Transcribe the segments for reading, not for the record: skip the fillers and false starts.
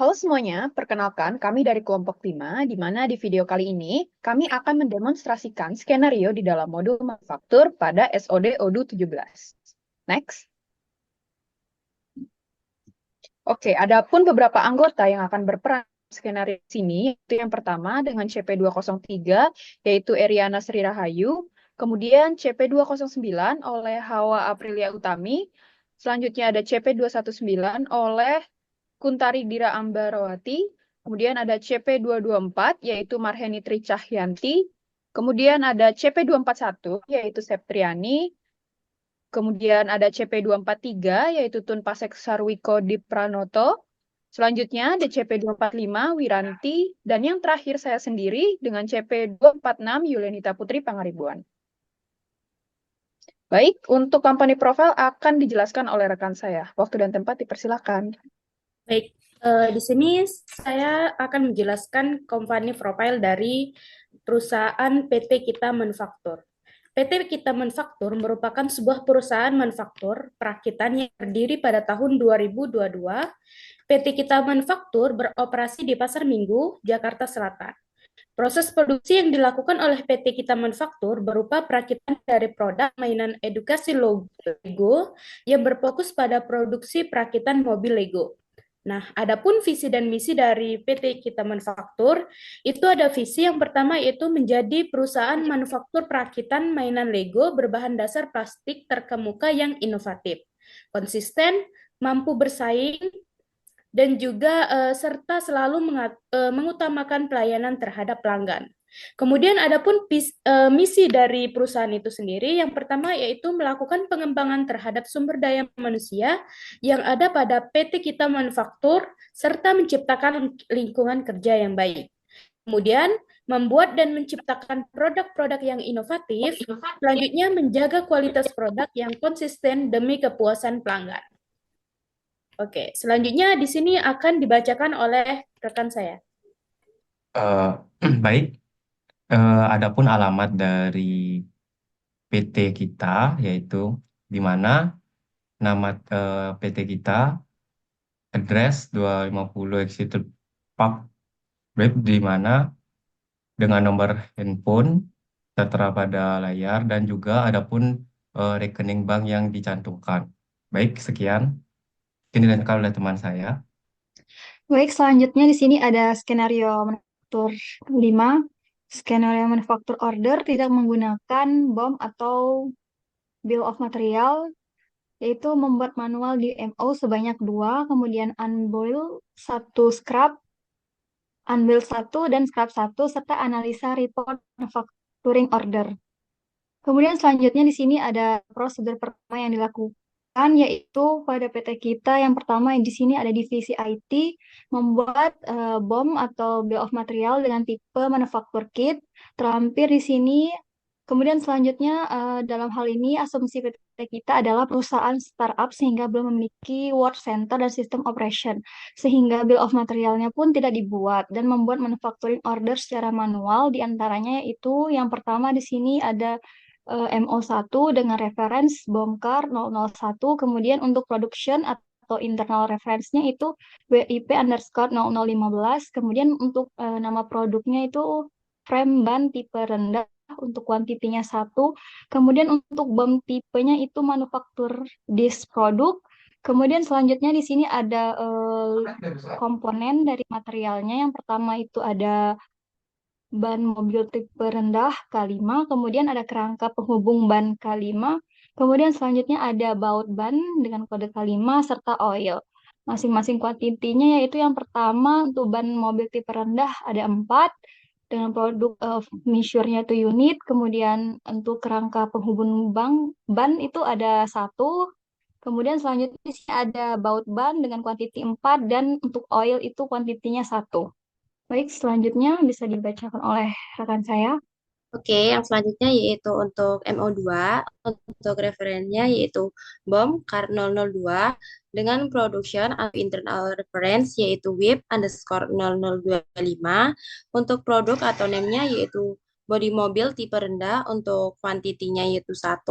Halo semuanya, perkenalkan kami dari kelompok 5, di mana di video kali ini kami akan mendemonstrasikan skenario di dalam modul manufaktur pada SOD ODU 17. Next. Oke, adapun beberapa anggota yang akan berperan skenario di sini, itu yang pertama dengan CP203, yaitu Eriana Sri Rahayu, kemudian CP209 oleh Hawa Aprilia Utami, selanjutnya ada CP219 oleh Kuntari Dira Ambarawati, kemudian ada CP224 yaitu Marheni Tri Cahyanti, kemudian ada CP241 yaitu Septriani, kemudian ada CP243 yaitu Tunpasek Sarwiko Dipranoto, selanjutnya ada CP245 Wiranti, dan yang terakhir saya sendiri dengan CP246 Yulianita Putri Pangaribuan. Baik, untuk company profile akan dijelaskan oleh rekan saya. Waktu dan tempat dipersilakan. Baik, di sini saya akan menjelaskan company profile dari perusahaan PT Kita Manufaktur. PT Kita Manufaktur merupakan sebuah perusahaan manufaktur perakitan yang berdiri pada tahun 2022. PT Kita Manufaktur beroperasi di Pasar Minggu, Jakarta Selatan. Proses produksi yang dilakukan oleh PT Kita Manufaktur berupa perakitan dari produk mainan edukasi Lego yang berfokus pada produksi perakitan mobil Lego. Nah, adapun visi dan misi dari PT Kita Manufaktur, itu ada visi yang pertama yaitu menjadi perusahaan manufaktur perakitan mainan Lego berbahan dasar plastik terkemuka yang inovatif, konsisten, mampu bersaing, dan juga serta selalu mengutamakan pelayanan terhadap pelanggan. Kemudian adapun misi dari perusahaan itu sendiri, yang pertama yaitu melakukan pengembangan terhadap sumber daya manusia yang ada pada PT Kita Manufaktur serta menciptakan lingkungan kerja yang baik. Kemudian membuat dan menciptakan produk-produk yang inovatif, selanjutnya menjaga kualitas produk yang konsisten demi kepuasan pelanggan. Oke, selanjutnya di sini akan dibacakan oleh rekan saya. Eh, baik, adapun alamat dari PT kita yaitu di mana nama PT kita address 250 Exeter Park Drive di mana dengan nomor handphone tertera pada layar dan juga adapun rekening bank yang dicantumkan. Baik, sekian. Ini dilanjutkan oleh teman saya. Baik, selanjutnya di sini ada skenario manufaktur 5. Skenario manufaktur order tidak menggunakan BOM atau Bill of Material, yaitu membuat manual di MO sebanyak 2, kemudian unbuild 1 dan scrap 1, serta analisa report manufacturing order. Kemudian selanjutnya di sini ada prosedur pertama yang dilakukan, yaitu pada PT kita yang pertama di sini ada divisi IT membuat BOM atau Bill of Material dengan tipe manufaktur kit terlampir di sini. Kemudian selanjutnya dalam hal ini asumsi PT kita adalah perusahaan startup sehingga belum memiliki work center dan sistem operation, sehingga Bill of Materialnya pun tidak dibuat dan membuat manufacturing order secara manual. Diantaranya yaitu yang pertama di sini ada MO1 dengan reference bongkar 001, kemudian untuk production atau internal reference-nya itu WIP_0015, kemudian untuk nama produknya itu frame ban tipe rendah untuk kuantitinya 1, kemudian untuk BOM tipenya itu manufaktur disk produk. Kemudian selanjutnya di sini ada komponen dari materialnya. Yang pertama itu ada ban mobil tipe rendah K5, kemudian ada kerangka penghubung ban K5, kemudian selanjutnya ada baut ban dengan kode K5 serta oil. Masing-masing kuantitinya yaitu yang pertama untuk ban mobil tipe rendah ada 4 dengan produk measure-nya itu unit, kemudian untuk kerangka penghubung ban itu ada 1, kemudian selanjutnya di sini ada baut ban dengan kuantiti 4 dan untuk oil itu kuantitinya 1. Baik, selanjutnya bisa dibacakan oleh rekan saya. Oke, yang selanjutnya yaitu untuk MO2, untuk referensinya yaitu BOM CAR 002 dengan production atau internal reference yaitu WIP_0025. Untuk produk atau name-nya yaitu bodi mobil tipe rendah untuk kuantitinya yaitu 1,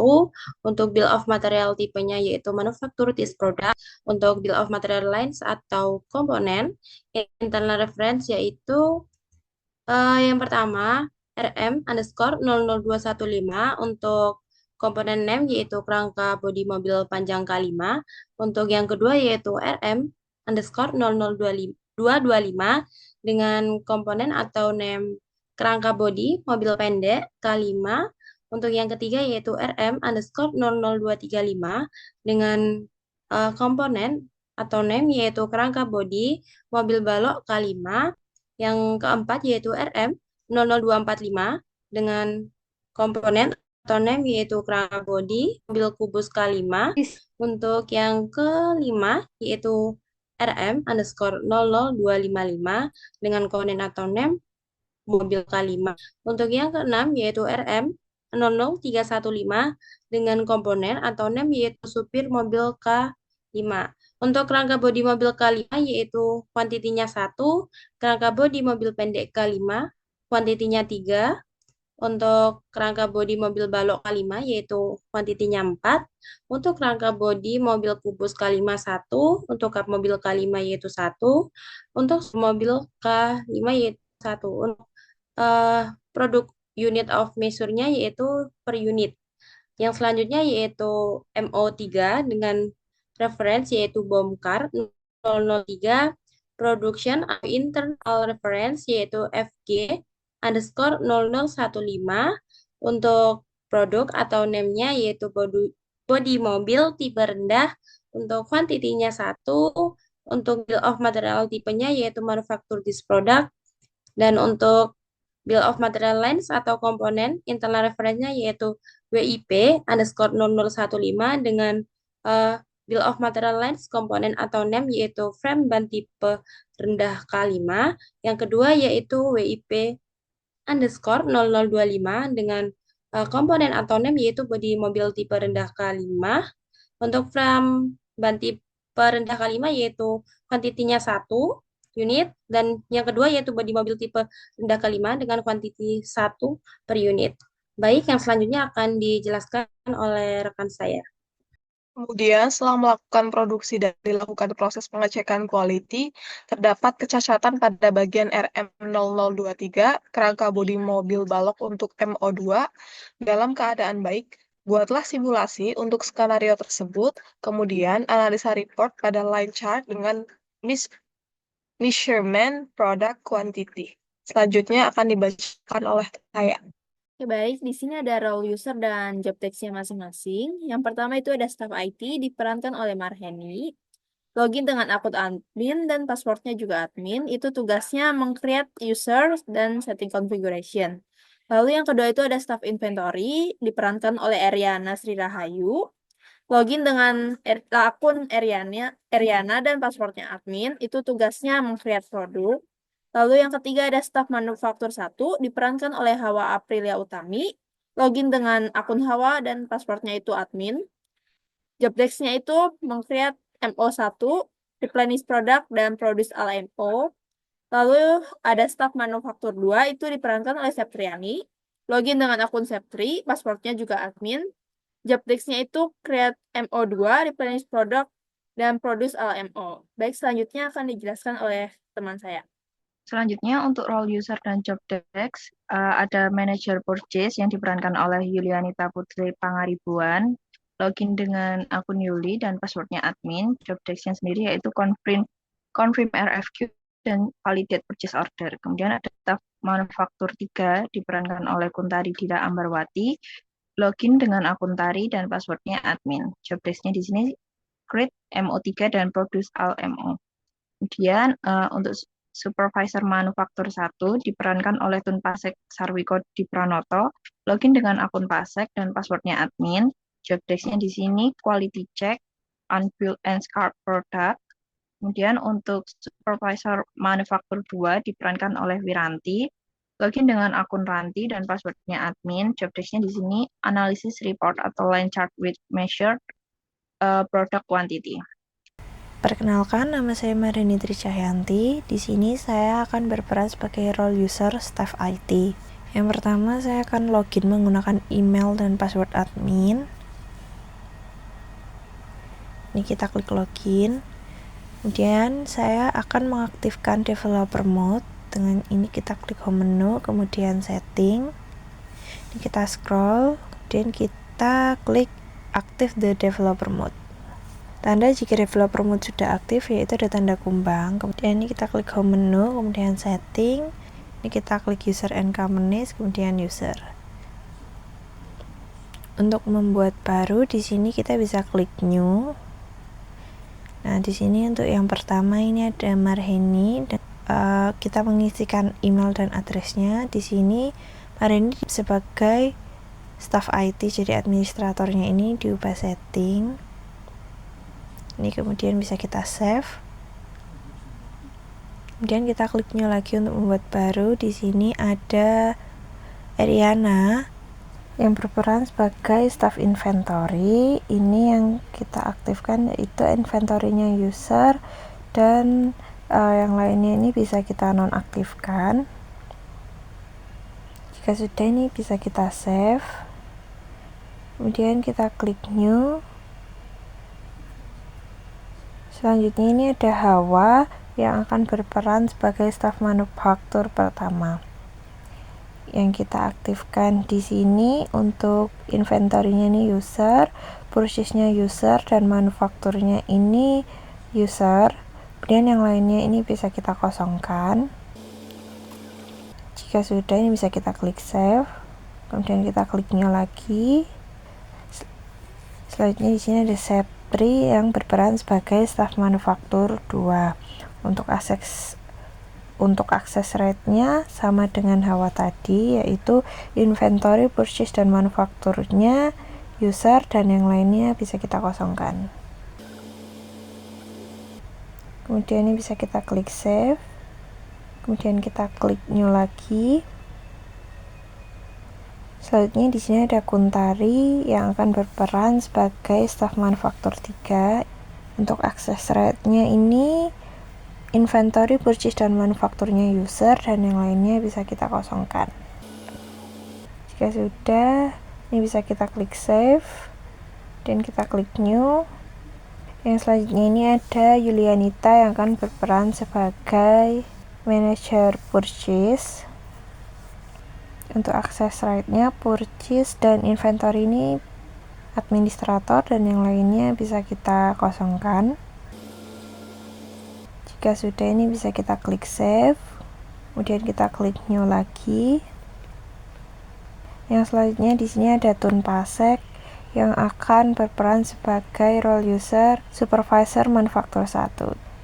untuk bill of material tipenya yaitu manufacture this product, untuk bill of material lines atau komponen, internal reference yaitu yang pertama RM underscore 00215 untuk komponen name yaitu kerangka bodi mobil panjang K5. Untuk yang kedua yaitu RM underscore 00225 dengan komponen atau name kerangka bodi mobil pendek K5. Untuk yang ketiga yaitu RM underscore 00235 dengan komponen atau name yaitu kerangka bodi mobil balok K5. Yang keempat yaitu RM 00245 dengan komponen atau name yaitu kerangka bodi mobil kubus K5. Untuk yang kelima yaitu RM underscore 00255 dengan komponen atau name mobil K5. Untuk yang keenam yaitu RM 00315 dengan komponen atau name yaitu supir mobil K5. Untuk kerangka bodi mobil K5 yaitu kuantitinya 1, kerangka bodi mobil pendek K5 kuantitinya 3, untuk kerangka bodi mobil balok K5 yaitu kuantitinya 4, untuk kerangka bodi mobil kubus K5 1, untuk kap mobil K5 yaitu 1, untuk mobil K5 yaitu 1. Untuk produk unit of measure-nya yaitu per unit. Yang selanjutnya yaitu MO3 dengan reference yaitu Bomkar 003, production atau internal reference yaitu FG underscore 0015, untuk produk atau name-nya yaitu body mobil tipe rendah, untuk kuantitinya 1, untuk bill of material tipenya yaitu manufacture this product, dan untuk bill of material lines atau komponen internal reference-nya yaitu WIP underscore 0015 dengan bill of material lines komponen atau name yaitu frame ban tipe rendah K5. Yang kedua yaitu WIP underscore 0025 dengan komponen atau name yaitu bodi mobil tipe rendah K5. Untuk frame ban tipe rendah K5 yaitu kuantitinya 1 unit, dan yang kedua yaitu bodi mobil tipe rendah K5 dengan kuantiti 1 per unit. Baik, yang selanjutnya akan dijelaskan oleh rekan saya. Kemudian, setelah melakukan produksi dan dilakukan proses pengecekan quality, terdapat kecacatan pada bagian RM0023, kerangka bodi mobil balok untuk MO2, dalam keadaan baik. Buatlah simulasi untuk skenario tersebut, kemudian analisa report pada line chart dengan measurement product quantity. Selanjutnya akan dibacakan oleh saya. Oke, baik, di sini ada role user dan job text-nya masing-masing. Yang pertama itu ada staff IT diperankan oleh Marheni. Login dengan akun admin dan passwordnya juga admin. Itu tugasnya meng-create user dan setting configuration. Lalu yang kedua itu ada staff inventory diperankan oleh Eriana Sri Rahayu. Login dengan akun Eriana dan passwordnya admin. Itu tugasnya meng-create produk. Lalu yang ketiga ada staf manufaktur 1 diperankan oleh Hawa Aprilia Utami. Login dengan akun Hawa dan passwordnya itu admin. Job desk-nya itu meng-create MO1, replenish product, dan produce all MO. Lalu ada staf manufaktur 2 itu diperankan oleh Septriani. Login dengan akun Septri, passwordnya juga admin. Job desk-nya itu create MO2, replenish product, dan produce all MO. Baik, selanjutnya akan dijelaskan oleh teman saya. Selanjutnya untuk role user dan job desk ada manager purchase yang diperankan oleh Yulianita Putri Pangaribuan. Login dengan akun Yuli dan passwordnya admin. Job desk-nya sendiri yaitu confirm RFQ dan validate purchase order. Kemudian ada staff manufaktur 3 diperankan oleh Kuntari Dira Ambarwati. Login dengan akun Tari dan passwordnya admin. Job desk-nya di sini create MO3 dan produce all MO. Kemudian untuk supervisor manufaktur 1 diperankan oleh Tun Pasek Sarwiko Dipranoto. Login dengan akun Pasek dan passwordnya admin. Job desk-nya di sini quality check, unbuilt and scarred product. Kemudian untuk supervisor manufaktur 2 diperankan oleh Wiranti. Login dengan akun Ranti dan passwordnya admin. Job desk-nya di sini analysis report atau line chart with measured product quantity. Perkenalkan, nama saya Marini Tricahyanti. Di sini saya akan berperan sebagai role user staff IT. Yang pertama, saya akan login menggunakan email dan password admin. Ini kita klik login. Kemudian saya akan mengaktifkan developer mode. Dengan ini kita klik home menu, kemudian setting. Ini kita scroll, kemudian kita klik aktif the developer mode. Tanda jika developer mode sudah aktif yaitu ada tanda kumbang. Kemudian ini kita klik home menu, kemudian setting. Ini kita klik user and companies, kemudian user. Untuk membuat baru di sini kita bisa klik new. Nah, di sini untuk yang pertama ini ada Marheni dan kita mengisikan email dan addressnya. Di sini Marheni sebagai staff IT, jadi administratornya ini diubah setting. Ini kemudian bisa kita save. Kemudian kita klik new lagi untuk membuat baru. Di sini ada Ariana yang berperan sebagai staff inventory. Ini yang kita aktifkan yaitu inventory-nya user dan yang lainnya ini bisa kita nonaktifkan. Jika sudah, ini bisa kita save. Kemudian kita klik new. Selanjutnya ini ada Hawa yang akan berperan sebagai staff manufaktur pertama. Yang kita aktifkan di sini untuk inventory-nya ini user, purchase-nya user, dan manufakturnya ini user. Kemudian yang lainnya ini bisa kita kosongkan. Jika sudah, ini bisa kita klik save. Kemudian kita klik new lagi. Selanjutnya di sini ada Sepri yang berperan sebagai staff manufaktur 2. Untuk akses rate-nya sama dengan Hawa tadi, yaitu inventory, purchase, dan manufakturnya user, dan yang lainnya bisa kita kosongkan. Kemudian ini bisa kita klik save. Kemudian kita klik new lagi. Selanjutnya di sini ada Kuntari yang akan berperan sebagai staff manufaktur 3. Untuk akses rate-nya ini inventory, purchase, dan manufakturnya user, dan yang lainnya bisa kita kosongkan. Jika sudah, ini bisa kita klik save dan kita klik new. Yang selanjutnya ini ada Yulianita yang akan berperan sebagai manager purchase. Untuk akses rate-nya purchase dan inventory ini administrator, dan yang lainnya bisa kita kosongkan. Jika sudah, ini bisa kita klik save. Kemudian kita klik new lagi. Yang selanjutnya di sini ada Tun Pasek yang akan berperan sebagai role user supervisor manufaktur 1.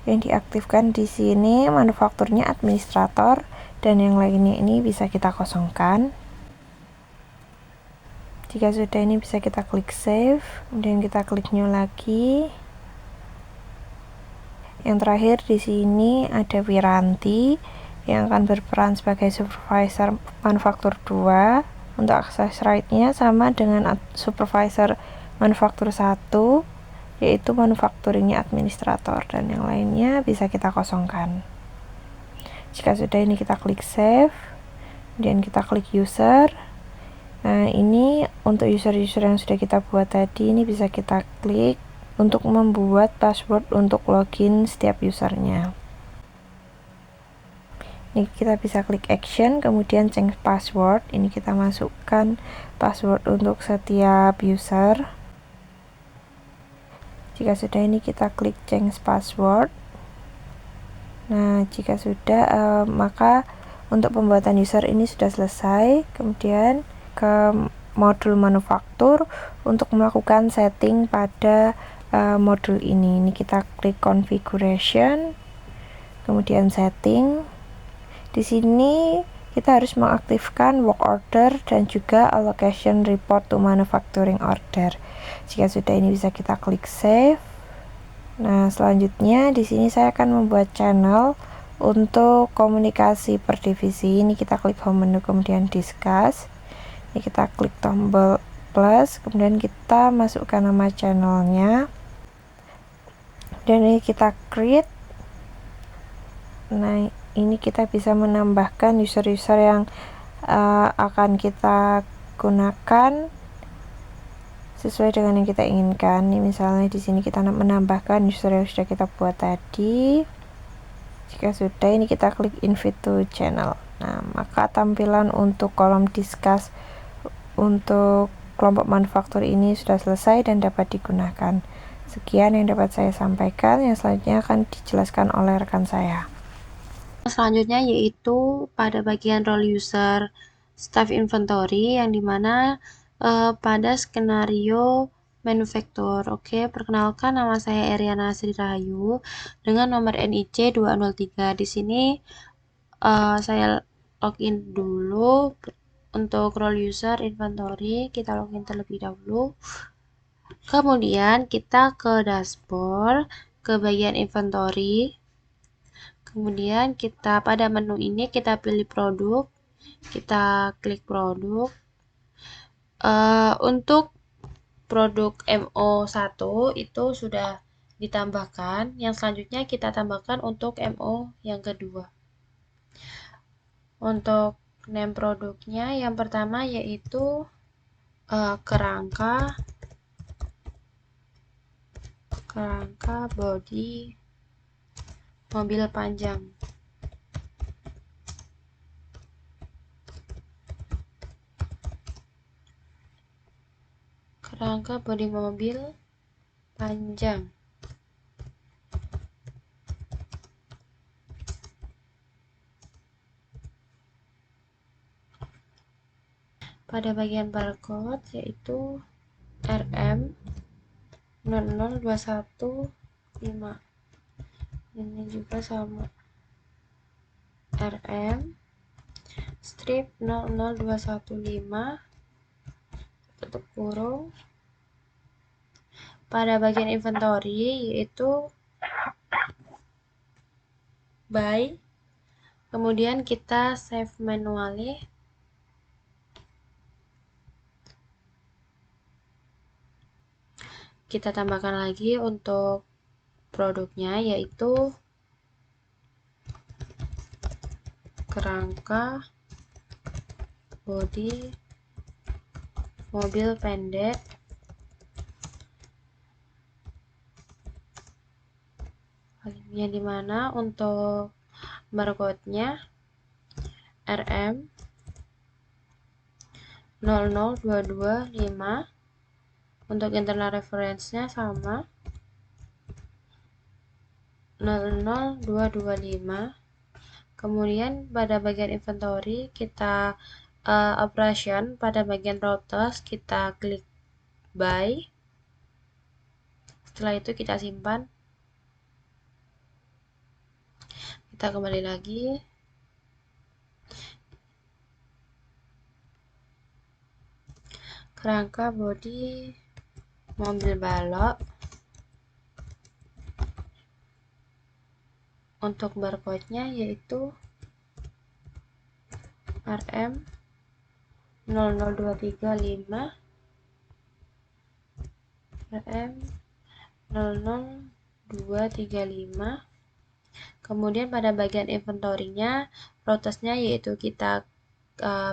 Yang diaktifkan di sini manufakturnya administrator, dan yang lainnya ini bisa kita kosongkan. Jika sudah, ini bisa kita klik save. Kemudian kita klik new lagi. Yang terakhir di sini ada Wiranti yang akan berperan sebagai supervisor manufaktur 2. Untuk akses right-nya sama dengan supervisor manufaktur 1, yaitu manufakturnya administrator, dan yang lainnya bisa kita kosongkan. Jika sudah, ini kita klik save. Kemudian kita klik user. Nah, ini untuk user-user yang sudah kita buat tadi, ini bisa kita klik untuk membuat password untuk login setiap usernya. Ini kita bisa klik action, kemudian change password. Ini kita masukkan password untuk setiap user. Jika sudah, ini kita klik change password. Nah, jika sudah, maka untuk pembuatan user ini sudah selesai. Kemudian ke modul manufaktur untuk melakukan setting pada modul ini. Ini kita klik configuration, kemudian setting. Di sini kita harus mengaktifkan work order dan juga allocation report to manufacturing order. Jika sudah, ini bisa kita klik save. Nah, selanjutnya di sini saya akan membuat channel untuk komunikasi per divisi. Ini kita klik home menu, kemudian discuss. Ini kita klik tombol plus, kemudian kita masukkan nama channelnya. Dan ini kita create. Nah, ini kita bisa menambahkan user-user yang akan kita gunakan sesuai dengan yang kita inginkan. Nih misalnya di sini kita menambahkan user yang sudah kita buat tadi. Jika sudah, ini kita klik invite to channel. Nah, maka tampilan untuk kolom discuss untuk kelompok manufaktur ini sudah selesai dan dapat digunakan. Sekian yang dapat saya sampaikan, yang selanjutnya akan dijelaskan oleh rekan saya. Selanjutnya yaitu pada bagian role user staff inventory, yang dimana pada skenario manufaktur. Oke, perkenalkan, nama saya Eriana Sri Rahayu dengan nomor NIC 203. Di sini saya login dulu. Untuk role user inventory, kita login terlebih dahulu. Kemudian kita ke dashboard, ke bagian inventory. Kemudian kita pada menu ini kita pilih produk, kita klik produk. Untuk produk MO1 itu sudah ditambahkan. Yang selanjutnya kita tambahkan untuk MO yang kedua. Untuk name produknya yang pertama yaitu kerangka bodi mobil panjang. Kerangka bodi mobil panjang. Pada bagian barcode yaitu RM 00215. Ini juga sama. RM strip 00215 tutup kurung. Pada bagian inventory yaitu by, kemudian kita save manually. Kita tambahkan lagi untuk produknya yaitu kerangka bodi mobil pendek yang dimana untuk barcode-nya RM 00225. Untuk internal reference-nya sama 00225. Kemudian pada bagian inventory kita operation, pada bagian routers kita klik by. Setelah itu kita simpan. Kita kembali lagi. Kerangka bodi mobil balok. Untuk barcode-nya yaitu RM 00235, RM 00235. Kemudian pada bagian inventory-nya, routersnya yaitu kita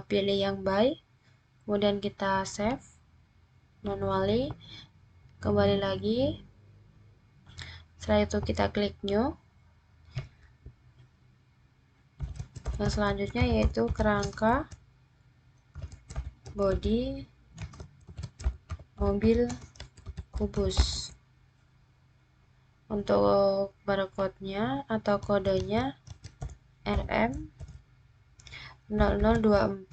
pilih yang by, kemudian kita save manually, kembali lagi. Setelah itu kita klik new. Yang selanjutnya yaitu kerangka bodi mobil kubus. Untuk barcode-nya atau kodenya RM 00245,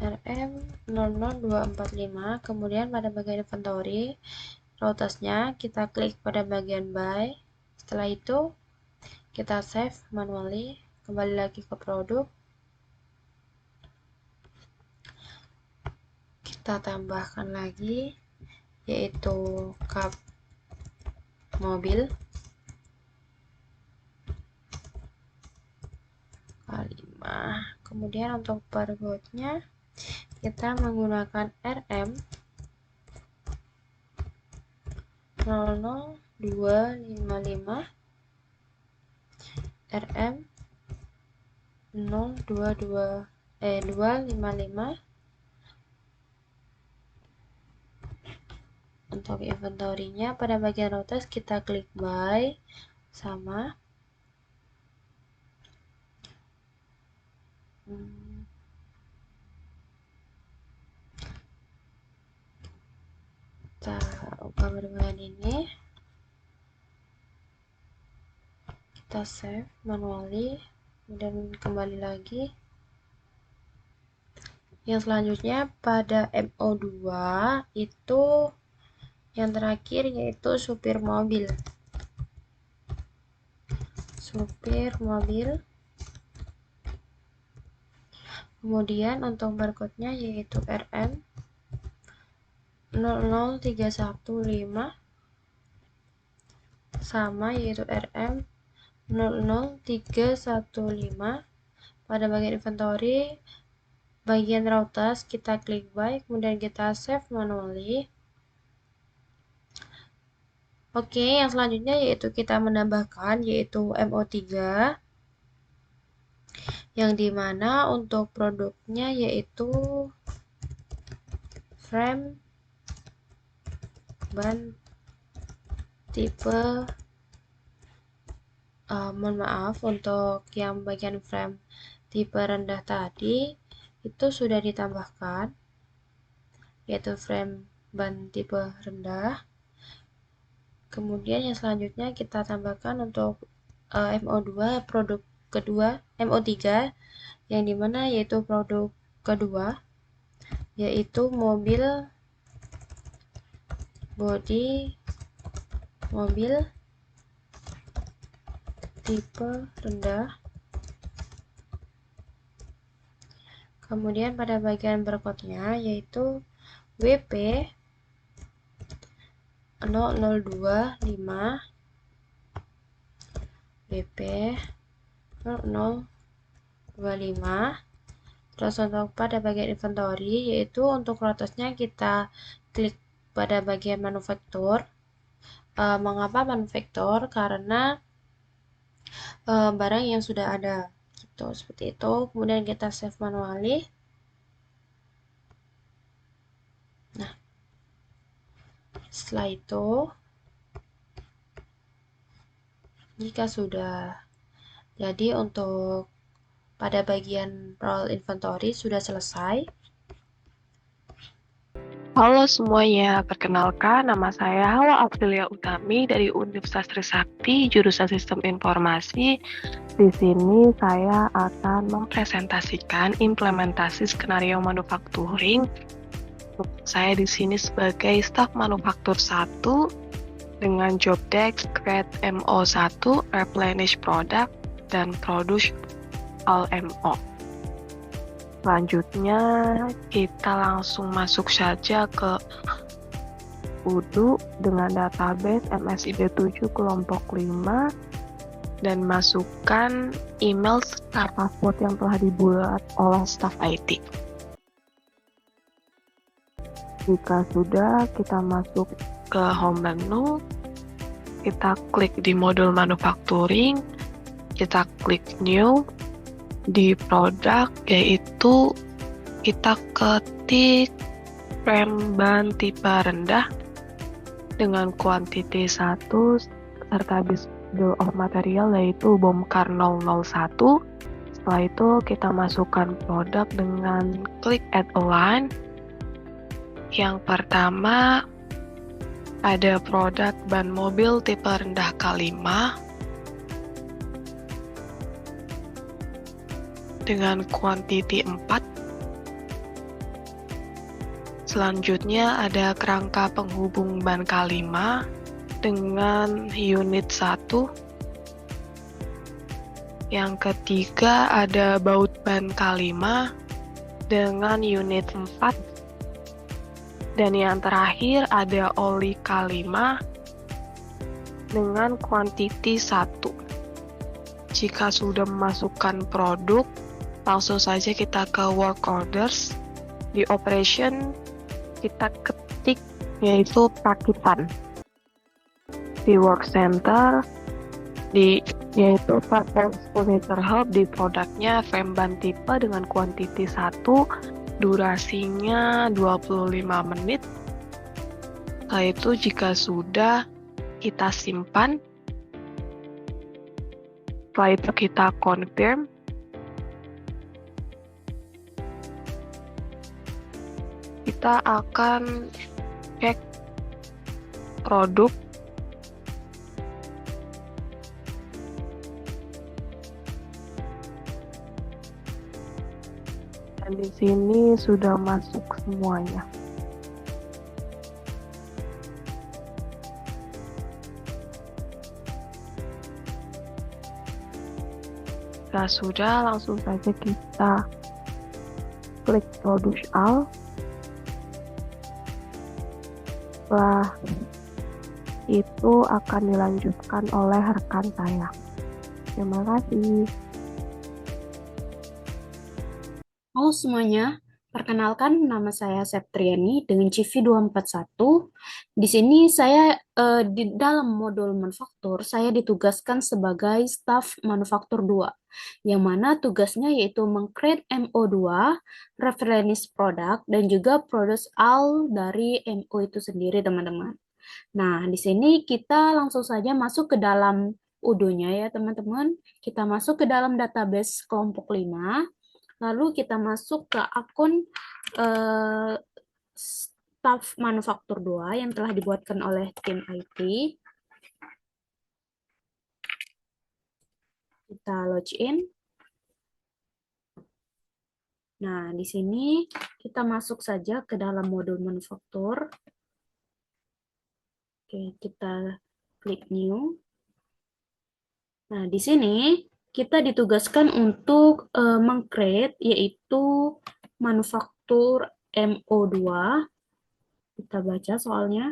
RM 00245. Kemudian pada bagian inventory, routersnya kita klik pada bagian by. Setelah itu kita save manually, kembali lagi ke produk. Kita tambahkan lagi yaitu kap mobil K5. Kemudian untuk barcode-nya kita menggunakan RM 00255, RM 255. Untuk inventory-nya pada bagian routes kita klik buy sama. Kita ubah dengan ini. Kita save manually, kemudian kembali lagi. Yang selanjutnya pada MO2 itu yang terakhir yaitu supir mobil. Kemudian untuk barcode-nya yaitu RM 00315 sama yaitu RM 00315. Pada bagian inventory, bagian routes kita klik buy, kemudian kita save manually. Oke, yang selanjutnya yaitu kita menambahkan yaitu MO3 yang dimana untuk produknya yaitu frame ban tipe mohon maaf, untuk yang bagian frame tipe rendah tadi itu sudah ditambahkan yaitu frame ban tipe rendah. Kemudian yang selanjutnya kita tambahkan untuk MO2 produk kedua, MO3 yang dimana yaitu produk kedua yaitu mobil body mobil tipe rendah. Kemudian pada bagian barcode-nya yaitu WP 0025 WP 0025. Terus untuk pada bagian inventory yaitu untuk routesnya kita klik pada bagian manufaktur. Mengapa manufaktur? Karena barang yang sudah ada gitu, seperti itu. Kemudian kita save manually. Nah, setelah itu jika sudah jadi untuk pada bagian role inventory sudah selesai. Halo semuanya, perkenalkan nama saya Hawa Aprilia Utami dari Universitas Trisakti, jurusan Sistem Informasi. Di sini saya akan mempresentasikan implementasi skenario manufacturing. Saya di sini sebagai staf manufaktur 1 dengan job desk create MO1, replenish product, dan produce all MO. Selanjutnya kita langsung masuk saja ke UDU dengan database MSID7 kelompok 5 dan masukkan email serta password yang telah dibuat oleh staf IT. Jika sudah, kita masuk ke home menu, kita klik di modul manufacturing, kita klik new. Di produk yaitu kita ketik frame ban tipe rendah dengan kuantiti 1 serta bill of material yaitu bongkar 001. Setelah itu kita masukkan produk dengan klik add a line. Yang pertama ada produk ban mobil tipe rendah K5 dengan kuantiti 4. Selanjutnya ada kerangka penghubung ban K5 dengan unit 1. Yang ketiga ada baut ban K5 dengan unit 4. Dan yang terakhir ada oli K5 dengan kuantiti 1. Jika sudah memasukkan produk, langsung saja kita ke work orders. Di operation kita ketik yaitu perakitan. Di work center yaitu furniture hub di produknya frame ban tipe dengan kuantiti 1, durasinya 25 menit. Setelah itu jika sudah, kita simpan. Setelah itu kita confirm. Kita akan cek produk. Dan di sini sudah masuk semuanya. Jika sudah, langsung saja kita klik produce all. Setelah itu akan dilanjutkan oleh rekan saya. Terima kasih. Halo semuanya, perkenalkan nama saya Septriani dengan CV 241. Di sini saya di dalam modul manufaktur, saya ditugaskan sebagai staf manufaktur 2, yang mana tugasnya yaitu meng-create MO2, reference product, dan juga produce all dari MO itu sendiri, teman-teman. Nah, di sini kita langsung saja masuk ke dalam UDO-nya ya, teman-teman. Kita masuk ke dalam database kelompok 5. Lalu kita masuk ke akun staf manufaktur 2 yang telah dibuatkan oleh tim IT. Kita login. Nah, di sini kita masuk saja ke dalam modul manufaktur. Oke, kita klik new. Nah, di sini kita ditugaskan untuk meng-create yaitu manufaktur MO2. Kita baca soalnya.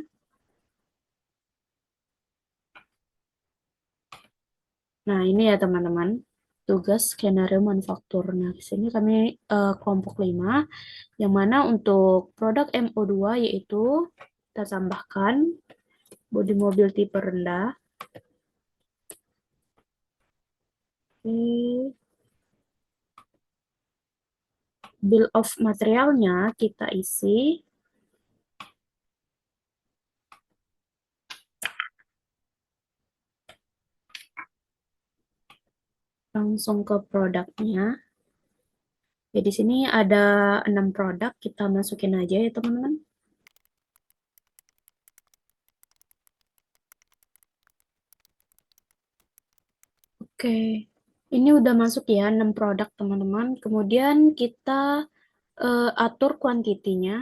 Nah, ini ya teman-teman, tugas skenario manufaktur. Nah, di sini kami kelompok 5, yang mana untuk produk MO2 yaitu kita tambahkan bodi mobil tipe rendah. Bill of materialnya kita isi. Langsung ke produknya. Ya, di sini ada 6 produk, kita masukin aja ya teman-teman. Oke, ini udah masuk ya 6 produk teman-teman. Kemudian kita atur kuantitinya.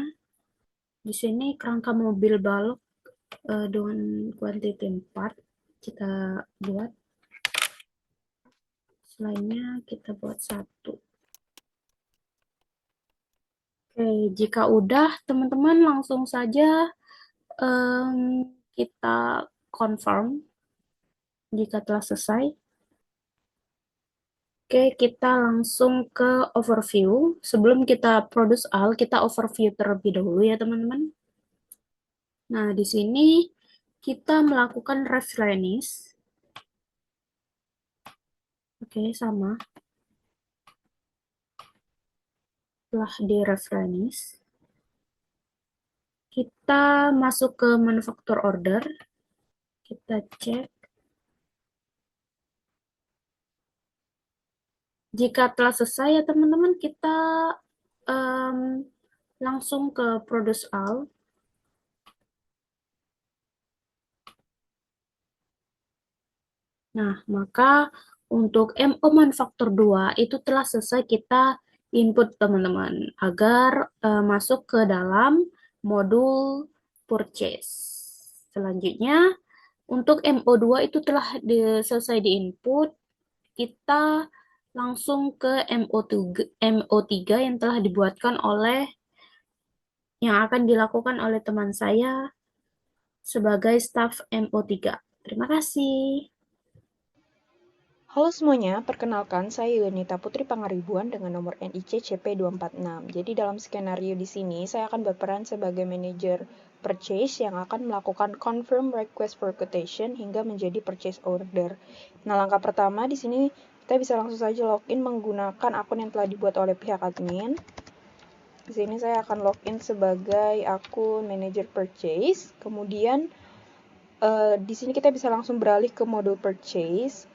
Di sini kerangka mobil balok dengan kuantiti 4 kita buat. Selainnya kita buat 1. Oke, jika udah teman-teman langsung saja kita confirm jika telah selesai. Oke, kita langsung ke overview. Sebelum kita produce all, kita overview terlebih dahulu ya teman-teman. Nah, di sini kita melakukan reference. Oke, sama. Setelah di reference, kita masuk ke manufacture order. Kita cek. Jika telah selesai ya teman-teman, kita langsung ke produce all. Nah, maka untuk MO manufaktur 2 itu telah selesai kita input teman-teman agar masuk ke dalam modul purchase. Selanjutnya, untuk MO2 itu telah selesai di-input, kita langsung ke MO3 yang telah dibuatkan yang akan dilakukan oleh teman saya sebagai staf MO3. Terima kasih. Halo semuanya, perkenalkan saya Yunita Putri Pangaribuan dengan nomor NIC CP246. Jadi dalam skenario di sini saya akan berperan sebagai manajer purchase yang akan melakukan confirm request for quotation hingga menjadi purchase order. Nah, langkah pertama di sini kita bisa langsung saja login menggunakan akun yang telah dibuat oleh pihak admin. Di sini saya akan login sebagai akun manager purchase. Kemudian di sini kita bisa langsung beralih ke modul purchase.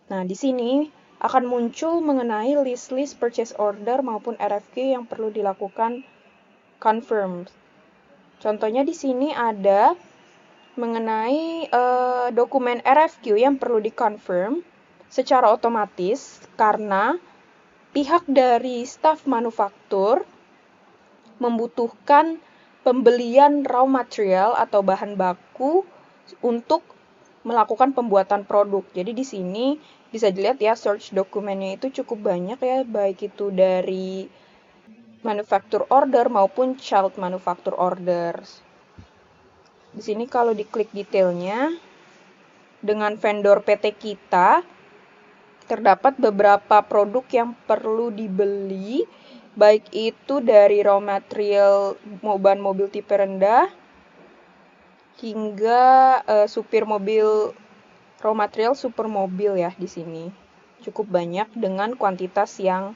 Nah, di sini akan muncul mengenai list purchase order maupun RFQ yang perlu dilakukan confirm. Contohnya di sini ada mengenai dokumen RFQ yang perlu dikonfirm secara otomatis karena pihak dari staf manufaktur membutuhkan pembelian raw material atau bahan baku untuk melakukan pembuatan produk. Jadi di sini bisa dilihat ya, search dokumennya itu cukup banyak ya, baik itu dari manufacture order maupun child manufacture orders. Di sini kalau diklik detailnya, dengan vendor PT kita, terdapat beberapa produk yang perlu dibeli, baik itu dari raw material ban mobil tipe rendah, hingga supir mobil, raw material super mobil ya di sini. Cukup banyak dengan kuantitas yang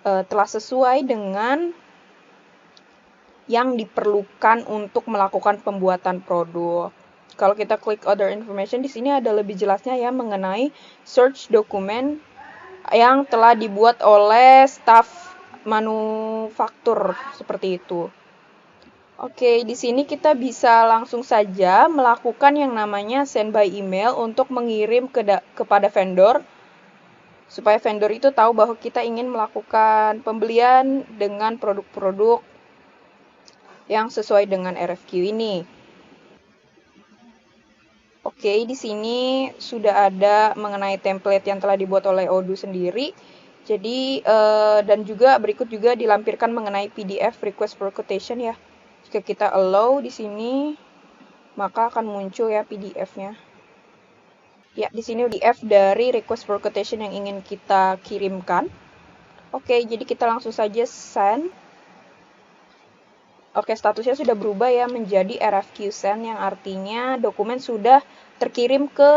telah sesuai dengan yang diperlukan untuk melakukan pembuatan produk. Kalau kita klik other information, di sini ada lebih jelasnya ya mengenai search dokumen yang telah dibuat oleh staf manufaktur seperti itu. Oke, di sini kita bisa langsung saja melakukan yang namanya send by email untuk mengirim kepada vendor, supaya vendor itu tahu bahwa kita ingin melakukan pembelian dengan produk-produk yang sesuai dengan RFQ ini. Oke, di sini sudah ada mengenai template yang telah dibuat oleh Odoo sendiri. Jadi, dan juga berikut juga dilampirkan mengenai PDF request for quotation ya. Jika kita allow di sini, maka akan muncul ya PDF-nya. Ya, di sini PDF dari request for quotation yang ingin kita kirimkan. Oke, jadi kita langsung saja send. Oke, statusnya sudah berubah ya menjadi RFQ send, yang artinya dokumen sudah terkirim ke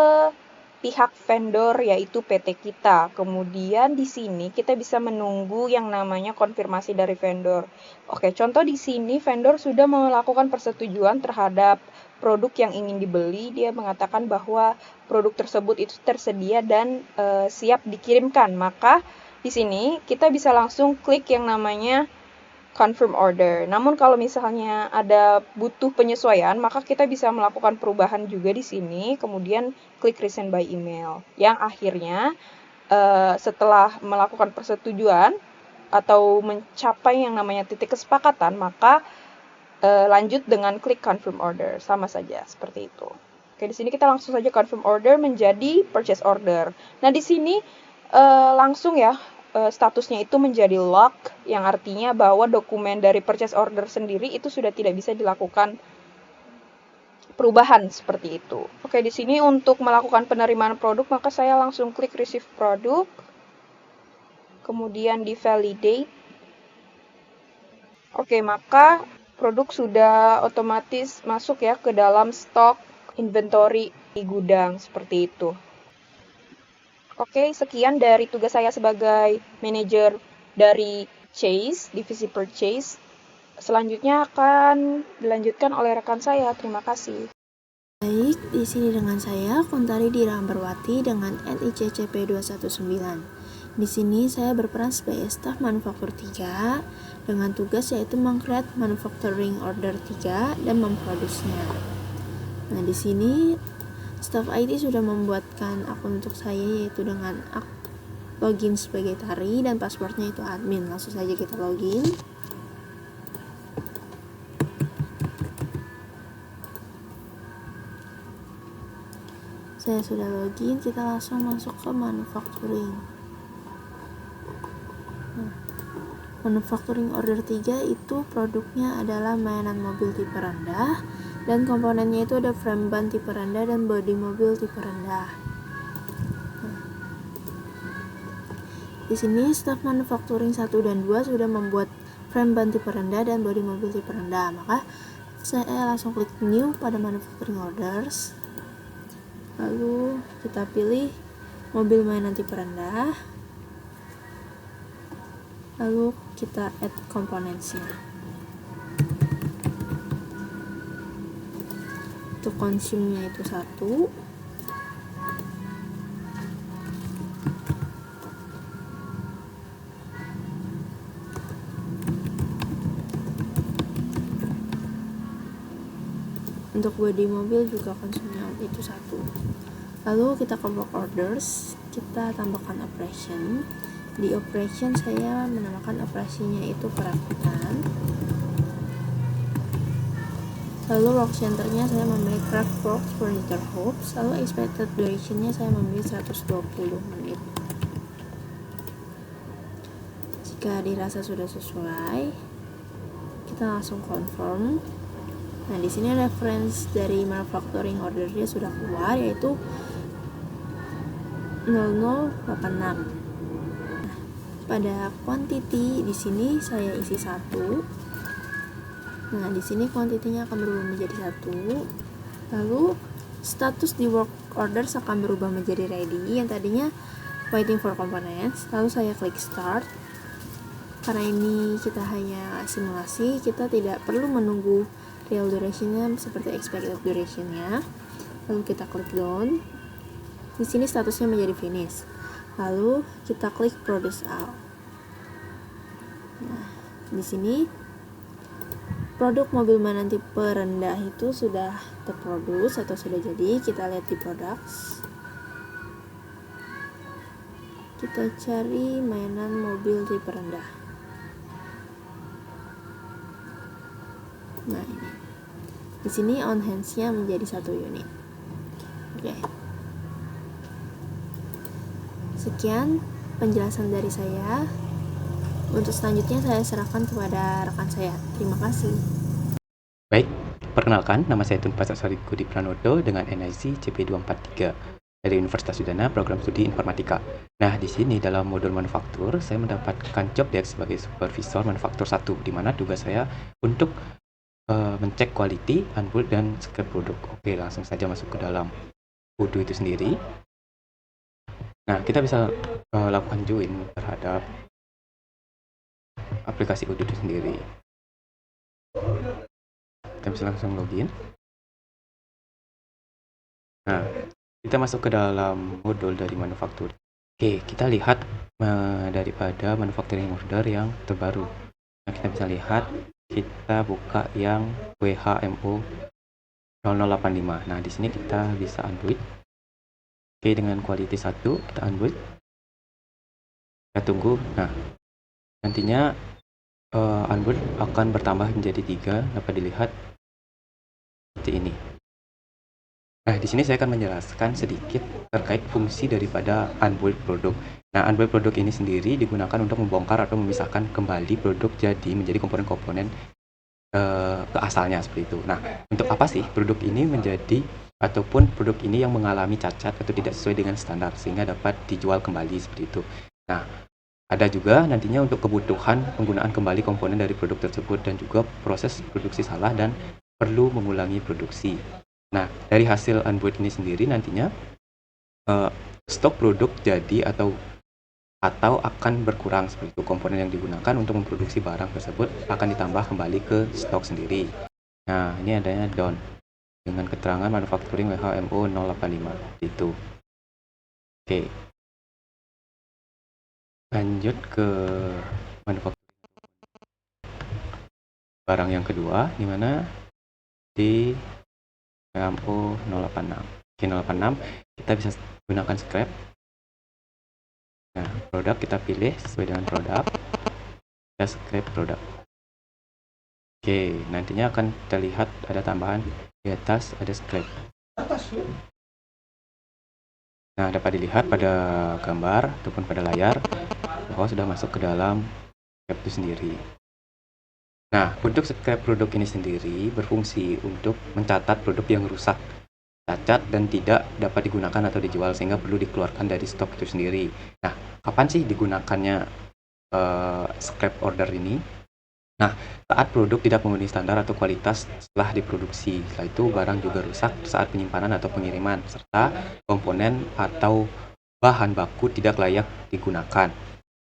pihak vendor yaitu PT kita. Kemudian di sini kita bisa menunggu yang namanya konfirmasi dari vendor. Oke, contoh di sini vendor sudah melakukan persetujuan terhadap produk yang ingin dibeli. Dia mengatakan bahwa produk tersebut itu tersedia dan siap dikirimkan. Maka di sini kita bisa langsung klik yang namanya confirm order. Namun kalau misalnya ada butuh penyesuaian, maka kita bisa melakukan perubahan juga di sini, kemudian klik resend by email. Yang akhirnya setelah melakukan persetujuan atau mencapai yang namanya titik kesepakatan, maka lanjut dengan klik confirm order, sama saja seperti itu. Oke, di sini kita langsung saja confirm order menjadi purchase order. Nah, di sini langsung ya statusnya itu menjadi lock, yang artinya bahwa dokumen dari purchase order sendiri itu sudah tidak bisa dilakukan perubahan seperti itu. Oke, di sini untuk melakukan penerimaan produk, maka saya langsung klik receive produk, kemudian di validate. Oke, maka produk sudah otomatis masuk ya ke dalam stok inventory di gudang seperti itu. Oke, sekian dari tugas saya sebagai manajer dari Chase, divisi purchase. Selanjutnya akan dilanjutkan oleh rekan saya. Terima kasih. Baik, di sini dengan saya Kuntari Diramberwati dengan NIC CP 219. Di sini saya berperan sebagai staf manufaktur 3 dengan tugas yaitu meng-create manufacturing order 3 dan memproduksinya. Nah, di sini staf IT sudah membuatkan akun untuk saya yaitu dengan login sebagai Tari dan passwordnya itu admin. Langsung saja kita login. Saya sudah login, kita langsung masuk ke manufacturing. Nah, manufacturing order 3 itu produknya adalah mainan mobil tipe rendah, dan komponennya itu ada frame ban tipe rendah dan bodi mobil tipe rendah. Nah, di sini staf manufacturing 1 dan 2 sudah membuat frame ban tipe rendah dan bodi mobil tipe rendah. Maka Saya langsung klik new pada manufacturing orders. Lalu kita pilih mobil mainan tipe rendah. Lalu kita add components-nya. Untuk consume-nya itu 1. Untuk body mobil juga konsumnya itu 1. Lalu kita ke work orders, kita tambahkan operation. Di operation saya menamakan operasinya itu perakitan. Lalu work center-nya saya memilih Craftworks Furniture Hubs. Lalu expected duration-nya saya memilih 120 menit. Jika dirasa sudah sesuai, kita langsung confirm. Nah, di sini reference dari manufacturing order-nya sudah keluar, yaitu 0086. Nah, pada quantity di sini saya isi 1. Nah, di sini quantity-nya akan berubah menjadi 1. Lalu status di work orders akan berubah menjadi ready, yang tadinya waiting for components. Lalu saya klik start. Karena ini kita hanya simulasi, kita tidak perlu menunggu real duration-nya seperti expected duration-nya. Lalu kita klik done. Di sini statusnya menjadi finish. Lalu kita klik produce all. Nah, di sini produk mobil mainan tipe rendah itu sudah terproduce atau sudah jadi. Kita lihat di products. Kita cari mainan mobil tipe rendah. Nah, ini. Di sini on hands-nya menjadi 1 unit. Oke. Sekian penjelasan dari saya. Untuk selanjutnya saya serahkan kepada rekan saya. Terima kasih. Baik, perkenalkan, nama saya Tun Pasasari Kudi Pranoto dengan NIC CP243 dari Universitas Udana, Program Studi Informatika. Nah, di sini dalam modul manufaktur, saya mendapatkan job desk sebagai supervisor manufaktur 1, di mana tugas saya untuk mencek quality, unbuild, dan scrap produk. Oke, langsung saja masuk ke dalam Odoo itu sendiri. Nah, kita bisa lakukan join terhadap aplikasi Odoo itu sendiri. Kita bisa langsung login. Nah, kita masuk ke dalam modul dari manufaktur. Oke, kita lihat daripada manufacturing order yang terbaru. Nah, kita bisa lihat, kita buka yang WHMO 0085. Nah, di sini kita bisa unbuild. Oke, dengan quality 1 kita unbuild. Kita tunggu. Nah, nantinya unbuild akan bertambah menjadi 3, dapat dilihat seperti ini. Nah, di sini saya akan menjelaskan sedikit terkait fungsi daripada unbuild produk. Nah, unbuild produk ini sendiri digunakan untuk membongkar atau memisahkan kembali produk jadi menjadi komponen-komponen ke asalnya seperti itu. Nah, untuk apa sih produk ini menjadi ataupun produk ini yang mengalami cacat atau tidak sesuai dengan standar sehingga dapat dijual kembali seperti itu. Nah, ada juga nantinya untuk kebutuhan penggunaan kembali komponen dari produk tersebut dan juga proses produksi salah dan perlu mengulangi produksi. Nah, dari hasil unbuild ini sendiri nantinya stok produk jadi atau akan berkurang seperti itu. Komponen yang digunakan untuk memproduksi barang tersebut akan ditambah kembali ke stok sendiri. Nah, ini adanya down dengan keterangan manufacturing WHMO 085 itu. Oke. Lanjut ke manufacturing barang yang kedua, di mana di WHMO 086. Oke, 086 kita bisa gunakan scrap. Nah, produk kita pilih sesuai dengan produk. Kita scrap produk. Oke, nantinya akan terlihat ada tambahan di atas ada scrap. Nah, dapat dilihat pada gambar ataupun pada layar bahwa sudah masuk ke dalam scrap itu sendiri. Nah, untuk scrap produk ini sendiri berfungsi untuk mencatat produk yang rusak, cacat, dan tidak dapat digunakan atau dijual sehingga perlu dikeluarkan dari stok itu sendiri. Nah, kapan sih digunakannya scrap order ini? Nah, saat produk tidak memenuhi standar atau kualitas setelah diproduksi, setelah itu barang juga rusak saat penyimpanan atau pengiriman, serta komponen atau bahan baku tidak layak digunakan.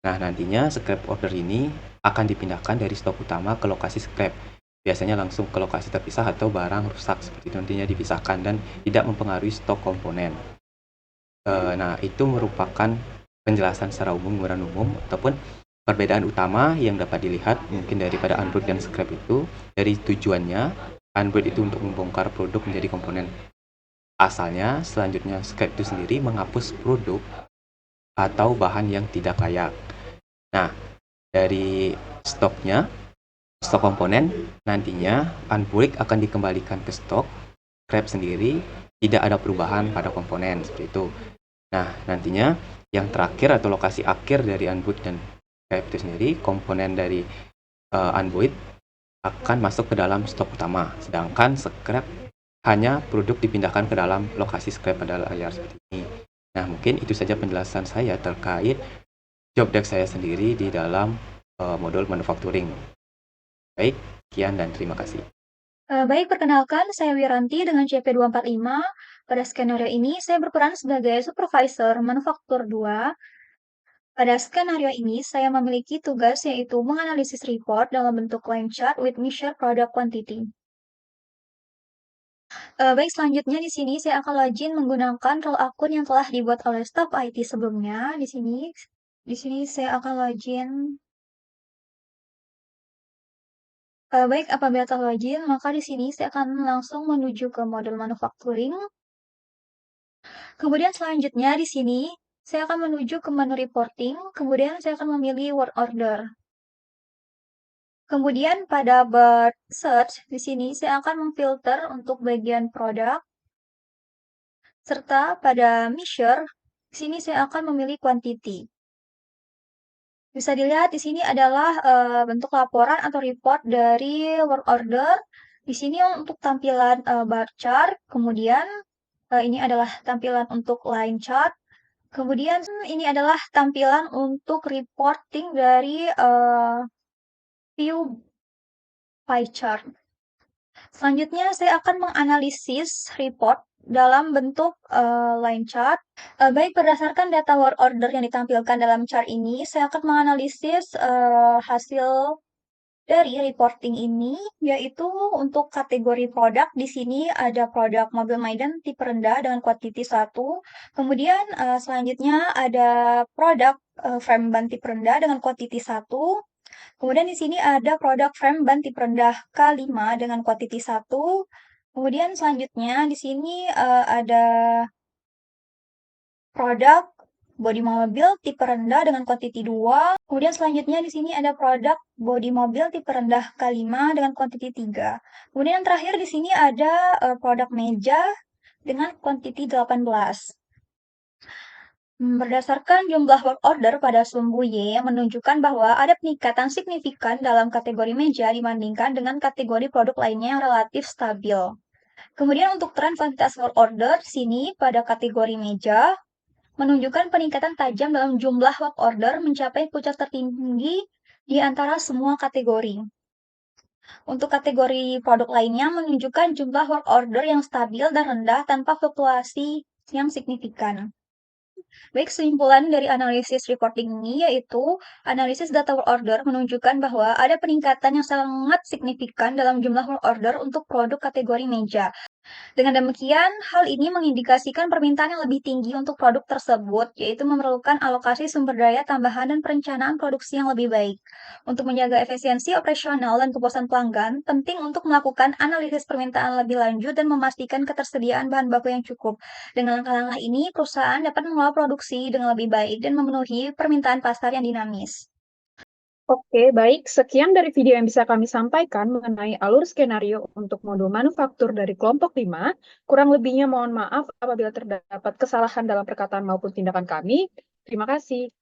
Nah, nantinya scrap order ini akan dipindahkan dari stok utama ke lokasi scrap. Biasanya langsung ke lokasi terpisah atau barang rusak seperti itu nantinya dipisahkan dan tidak mempengaruhi stok komponen. Nah, itu merupakan penjelasan secara gambaran umum ataupun perbedaan utama yang dapat dilihat mungkin daripada unbreak dan scrap itu dari tujuannya. Unbreak itu untuk membongkar produk menjadi komponen asalnya, selanjutnya scrap itu sendiri menghapus produk atau bahan yang tidak layak. Nah, dari stok komponen nantinya unbreak akan dikembalikan ke stok, scrap sendiri tidak ada perubahan pada komponen seperti itu. Nah, nantinya yang terakhir atau lokasi akhir dari unbreak dan scrap itu sendiri, komponen dari unbreak akan masuk ke dalam stok utama, sedangkan scrap hanya produk dipindahkan ke dalam lokasi scrap pada layar seperti ini. Nah, mungkin itu saja penjelasan saya terkait job desk saya sendiri di dalam modul manufacturing. Baik, sekian dan terima kasih. Baik, perkenalkan, saya Wiranti dengan CP245. Pada skenario ini, saya berperan sebagai supervisor manufaktur 2. Pada skenario ini, saya memiliki tugas yaitu menganalisis report dalam bentuk line chart with measure product quantity. Baik, selanjutnya di sini saya akan login menggunakan role akun yang telah dibuat oleh staf IT sebelumnya. Di sini saya akan login. Baik, apabila telah login, maka di sini saya akan langsung menuju ke modul manufacturing. Kemudian selanjutnya di sini saya akan menuju ke menu reporting, kemudian saya akan memilih work order. Kemudian pada bar search di sini saya akan memfilter untuk bagian produk, serta pada measure di sini saya akan memilih quantity. Bisa dilihat di sini adalah bentuk laporan atau report dari work order. Di sini untuk tampilan bar chart, kemudian ini adalah tampilan untuk line chart. Kemudian ini adalah tampilan untuk reporting dari view pie chart. Selanjutnya saya akan menganalisis report dalam bentuk line chart. Baik, berdasarkan data work order yang ditampilkan dalam chart ini, saya akan menganalisis hasil dari reporting ini, yaitu untuk kategori produk. Di sini ada produk mobil Maiden tipe rendah dengan kuantiti 1. Kemudian selanjutnya ada produk frame ban tipe rendah dengan kuantiti 1. Kemudian di sini ada produk frame ban tipe rendah K5 dengan kuantiti 1. Kemudian selanjutnya di sini ada produk bodi mobil tipe rendah dengan kuantiti 2. Kemudian selanjutnya di sini ada produk bodi mobil tipe rendah K5 dengan kuantiti 3. Kemudian yang terakhir di sini ada produk meja dengan kuantiti 18. Berdasarkan jumlah work order pada sumbu Y menunjukkan bahwa ada peningkatan signifikan dalam kategori meja dibandingkan dengan kategori produk lainnya yang relatif stabil. Kemudian untuk tren kuantitas work order di sini pada kategori meja menunjukkan peningkatan tajam dalam jumlah work order mencapai puncak tertinggi di antara semua kategori. Untuk kategori produk lainnya menunjukkan jumlah work order yang stabil dan rendah tanpa fluktuasi yang signifikan. Baik, kesimpulan dari analisis reporting ini yaitu analisis data work order menunjukkan bahwa ada peningkatan yang sangat signifikan dalam jumlah work order untuk produk kategori meja. Dengan demikian, hal ini mengindikasikan permintaan yang lebih tinggi untuk produk tersebut, yaitu memerlukan alokasi sumber daya tambahan dan perencanaan produksi yang lebih baik. Untuk menjaga efisiensi operasional dan kepuasan pelanggan, penting untuk melakukan analisis permintaan lebih lanjut dan memastikan ketersediaan bahan baku yang cukup. Dengan langkah-langkah ini, perusahaan dapat mengelola produksi dengan lebih baik dan memenuhi permintaan pasar yang dinamis. Oke, baik. Sekian dari video yang bisa kami sampaikan mengenai alur skenario untuk modul manufaktur dari kelompok 5. Kurang lebihnya mohon maaf apabila terdapat kesalahan dalam perkataan maupun tindakan kami. Terima kasih.